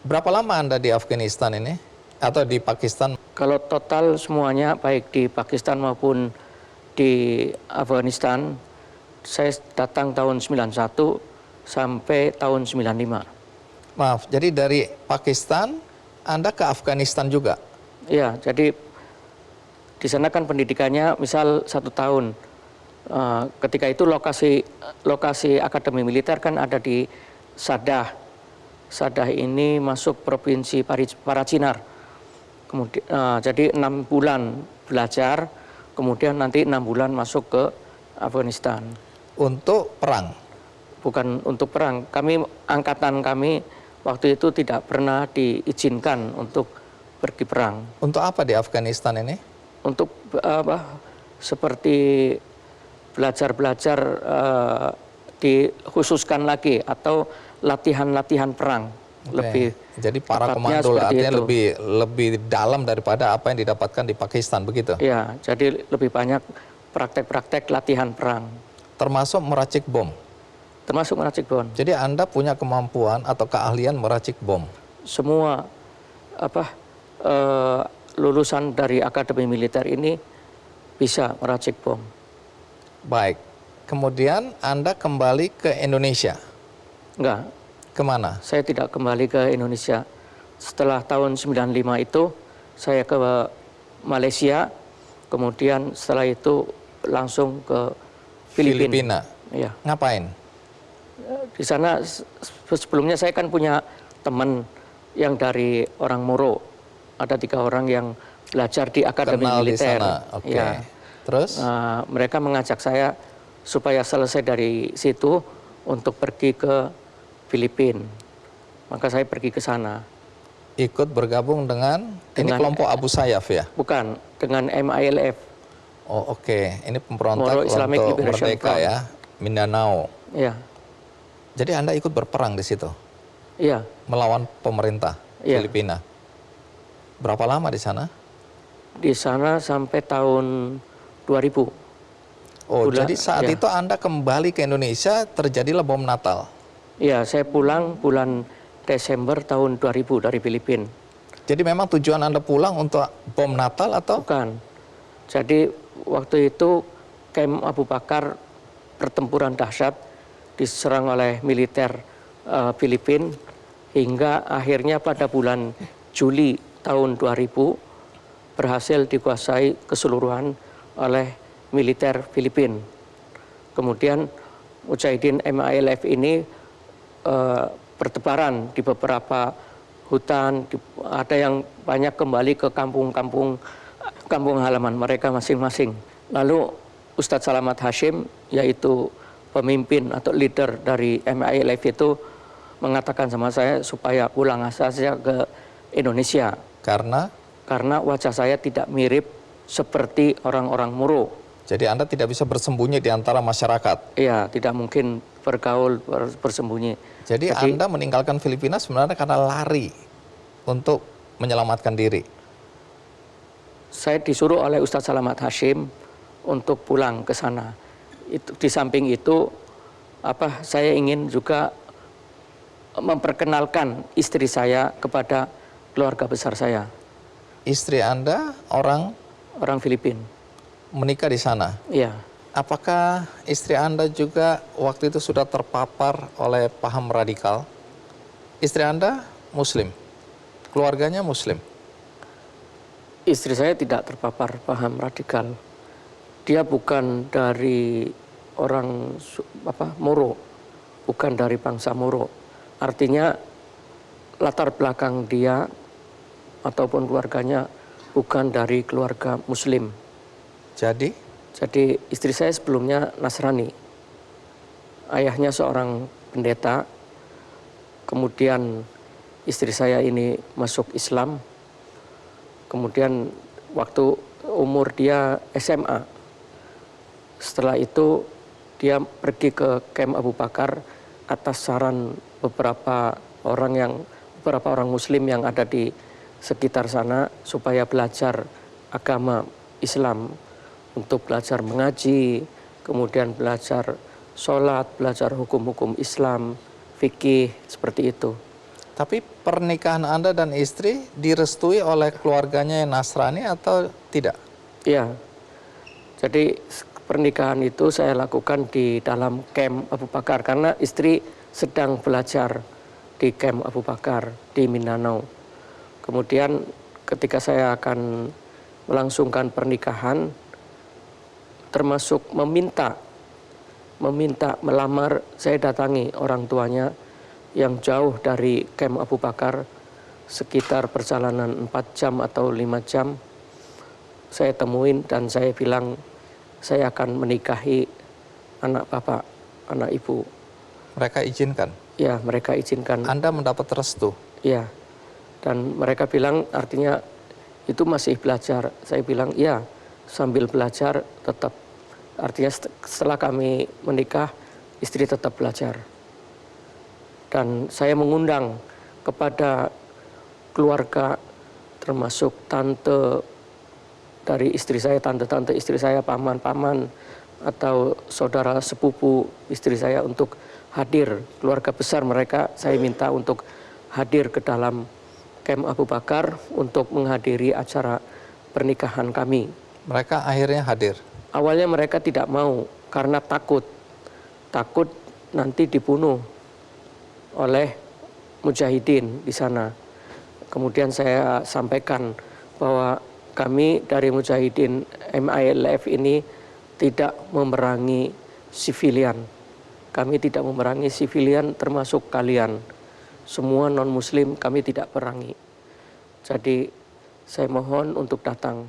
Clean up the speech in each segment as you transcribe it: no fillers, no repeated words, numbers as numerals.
Berapa lama Anda di Afghanistan ini? Atau di Pakistan? Kalau total semuanya, baik di Pakistan maupun di Afghanistan, saya datang tahun 91 sampai tahun 95. Maaf, jadi dari Pakistan Anda ke Afghanistan juga? Ya, jadi di sana kan pendidikannya misal 1 tahun. Ketika itu lokasi akademi militer kan ada di Sadah. Sadah ini masuk provinsi Parachinar. Kemudian, jadi 6 bulan belajar, kemudian nanti 6 bulan masuk ke Afghanistan. Untuk perang? Bukan untuk perang. Angkatan kami waktu itu tidak pernah diizinkan untuk pergi perang. Untuk apa di Afghanistan ini? Untuk seperti belajar dikhususkan lagi atau latihan-latihan perang. Lebih, jadi para komando artinya lebih dalam daripada apa yang didapatkan di Pakistan, begitu? Ya, jadi lebih banyak praktek-praktek latihan perang. Termasuk meracik bom? Termasuk meracik bom. Jadi Anda punya kemampuan atau keahlian meracik bom? Semua lulusan dari akademi militer ini bisa meracik bom. Baik, kemudian Anda kembali ke Indonesia? Enggak. Kemana? Saya tidak kembali ke Indonesia. Setelah tahun 95 itu, saya ke Malaysia, kemudian setelah itu langsung ke Filipina. Ya. Ngapain? Di sana sebelumnya saya kan punya teman yang dari orang Moro. Ada 3 orang yang belajar di akademi militer. Di sana. Oke. Ya. Terus? Mereka mengajak saya supaya selesai dari situ untuk pergi ke Filipina. Maka saya pergi ke sana. Ikut bergabung dengan ini kelompok Abu Sayyaf ya? Bukan, dengan MILF. Oh oke. Ini pemberontak Moro Islamic untuk Liberation merdeka Front. Ya, Mindanao. Iya. Jadi Anda ikut berperang di situ? Iya. Melawan pemerintah Filipina. Berapa lama di sana? Di sana sampai tahun 2000. Oh, jadi saat itu Anda kembali ke Indonesia, terjadilah bom Natal? Iya, saya pulang bulan Desember tahun 2000 dari Filipina. Jadi memang tujuan Anda pulang untuk bom Natal atau? Bukan. Jadi waktu itu Kem Abu Bakar pertempuran dahsyat diserang oleh militer Filipina hingga akhirnya pada bulan Juli tahun 2000 berhasil dikuasai keseluruhan oleh militer Filipina. Kemudian Mujahidin MILF ini bertebaran di beberapa hutan, ada yang banyak kembali ke kampung halaman mereka masing-masing. Lalu Ustadz Salamat Hashim, yaitu pemimpin atau leader dari MILF itu mengatakan sama saya supaya pulang saja ke Indonesia. Karena wajah saya tidak mirip seperti orang-orang Moro. Jadi Anda tidak bisa bersembunyi di antara masyarakat? Iya, tidak mungkin bergaul, bersembunyi. Jadi Anda meninggalkan Filipina sebenarnya karena lari untuk menyelamatkan diri? Saya disuruh oleh Ustadz Salamat Hashim untuk pulang ke sana. Di samping itu, saya ingin juga memperkenalkan istri saya kepada keluarga besar saya. Istri Anda orang Filipina. Menikah di sana? Iya. Apakah istri Anda juga waktu itu sudah terpapar oleh paham radikal? Istri Anda Muslim? Keluarganya Muslim? Istri saya tidak terpapar paham radikal. Dia bukan dari orang Moro, bukan dari bangsa Moro. Artinya latar belakang dia ataupun keluarganya bukan dari keluarga Muslim. Jadi istri saya sebelumnya Nasrani. Ayahnya seorang pendeta. Kemudian istri saya ini masuk Islam. Kemudian waktu umur dia SMA. Setelah itu dia pergi ke Kem Abu Bakar atas saran beberapa orang Muslim yang ada di sekitar sana supaya belajar agama Islam, untuk belajar mengaji, kemudian belajar sholat, belajar hukum-hukum Islam, fikih, seperti itu. Tapi pernikahan Anda dan istri direstui oleh keluarganya yang Nasrani atau tidak? Iya. Jadi pernikahan itu saya lakukan di dalam camp Abu Bakar karena istri sedang belajar di camp Abu Bakar di Mindanao. Kemudian ketika saya akan melangsungkan pernikahan, termasuk meminta melamar, saya datangi orang tuanya yang jauh dari camp Abu Bakar, sekitar perjalanan 4 jam atau 5 jam. Saya temuin dan saya bilang, saya akan menikahi anak bapak, anak ibu. Mereka izinkan? Ya, mereka izinkan. Anda mendapat restu? Ya, dan mereka bilang artinya itu masih belajar. Saya bilang, ya, sambil belajar tetap. Artinya setelah kami menikah, istri tetap belajar. Dan saya mengundang kepada keluarga, termasuk tante dari istri saya, tante-tante istri saya, paman-paman, atau saudara sepupu istri saya untuk hadir. Keluarga besar mereka saya minta untuk hadir ke dalam camp Abu Bakar untuk menghadiri acara pernikahan kami. Mereka akhirnya hadir? Awalnya mereka tidak mau karena takut nanti dibunuh oleh mujahidin di sana. Kemudian saya sampaikan bahwa kami dari mujahidin MILF ini tidak memerangi sivilian. Kami tidak memerangi sivilian termasuk kalian. Semua non-muslim kami tidak perangi. Jadi saya mohon untuk datang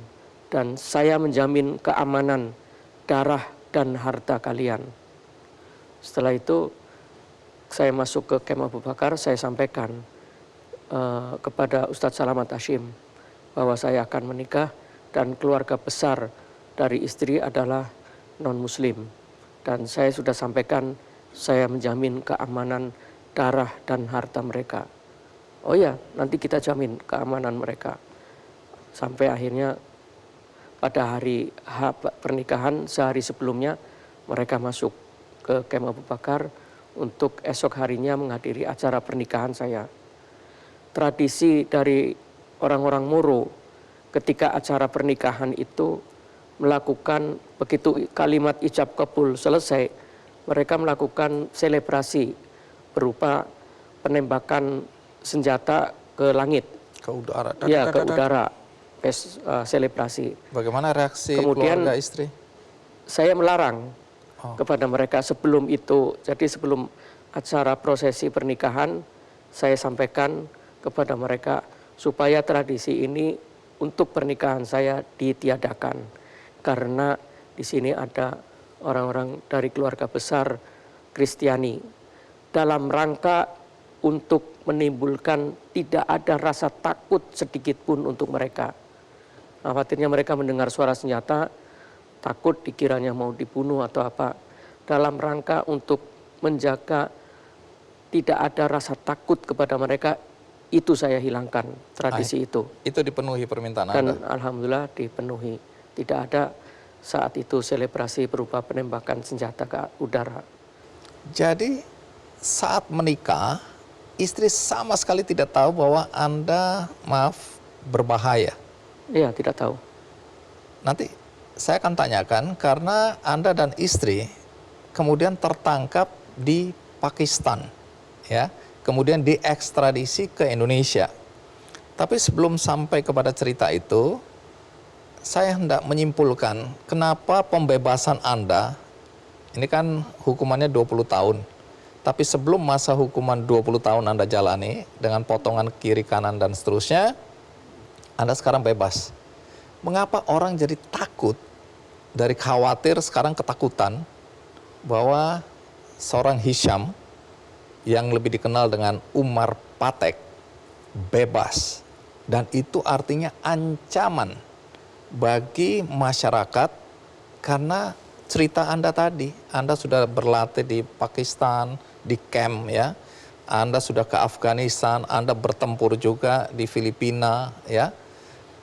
dan saya menjamin keamanan darah dan harta kalian. Setelah itu saya masuk ke camp Abu Bakar, saya sampaikan kepada Ustadz Salamat Hashim bahwa saya akan menikah dan keluarga besar dari istri adalah non-muslim. Dan saya sudah sampaikan saya menjamin keamanan darah dan harta mereka. Oh ya, nanti kita jamin keamanan mereka. Sampai akhirnya pada hari pernikahan sehari sebelumnya mereka masuk ke camp Abu Bakar untuk esok harinya menghadiri acara pernikahan saya. Tradisi dari orang-orang Moro ketika acara pernikahan itu melakukan, begitu kalimat ijab kabul selesai, mereka melakukan selebrasi berupa penembakan senjata ke langit. Ke udara? Ya, ke udara. Selebrasi. Bagaimana reaksi Kemudian, keluarga istri? Saya melarang kepada mereka sebelum itu. Jadi sebelum acara prosesi pernikahan, saya sampaikan kepada mereka supaya tradisi ini untuk pernikahan saya ditiadakan. Karena di sini ada orang-orang dari keluarga besar Kristiani. Dalam rangka untuk menimbulkan tidak ada rasa takut sedikit pun untuk mereka. Khawatirnya mereka mendengar suara senjata, takut dikiranya mau dibunuh atau apa. Dalam rangka untuk menjaga tidak ada rasa takut kepada mereka, itu saya hilangkan tradisi itu. Itu dipenuhi permintaan Dan Anda? alhamdulillah dipenuhi. Tidak ada saat itu selebrasi berupa penembakan senjata ke udara. Jadi saat menikah, istri sama sekali tidak tahu bahwa Anda, berbahaya? Iya, tidak tahu. Nanti saya akan tanyakan karena Anda dan istri kemudian tertangkap di Pakistan, ya, kemudian diekstradisi ke Indonesia. Tapi sebelum sampai kepada cerita itu, saya hendak menyimpulkan kenapa pembebasan Anda, ini kan hukumannya 20 tahun, tapi sebelum masa hukuman 20 tahun Anda jalani dengan potongan kiri kanan dan seterusnya, Anda sekarang bebas. Mengapa orang jadi takut, dari khawatir sekarang ketakutan, bahwa seorang Hisham yang lebih dikenal dengan Umar Patek bebas. Dan itu artinya ancaman bagi masyarakat karena cerita Anda tadi. Anda sudah berlatih di Pakistan, di camp ya. Anda sudah ke Afghanistan, Anda bertempur juga di Filipina ya.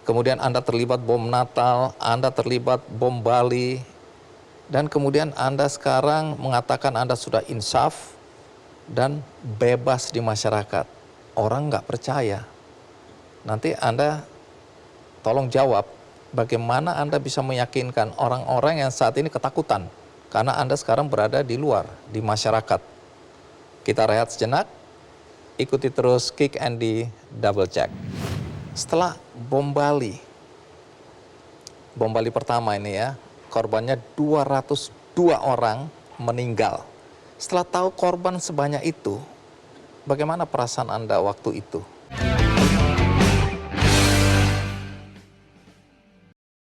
Kemudian Anda terlibat bom Natal, Anda terlibat bom Bali, dan kemudian Anda sekarang mengatakan Anda sudah insaf dan bebas di masyarakat. orang nggak percaya. Nanti Anda tolong jawab, bagaimana Anda bisa meyakinkan orang-orang yang saat ini ketakutan karena Anda sekarang berada di luar, di masyarakat. Kita rehat sejenak, ikuti terus Kick Andy Double Check. Setelah bom Bali pertama ini ya, korbannya 202 orang meninggal. Setelah tahu korban sebanyak itu, bagaimana perasaan Anda waktu itu?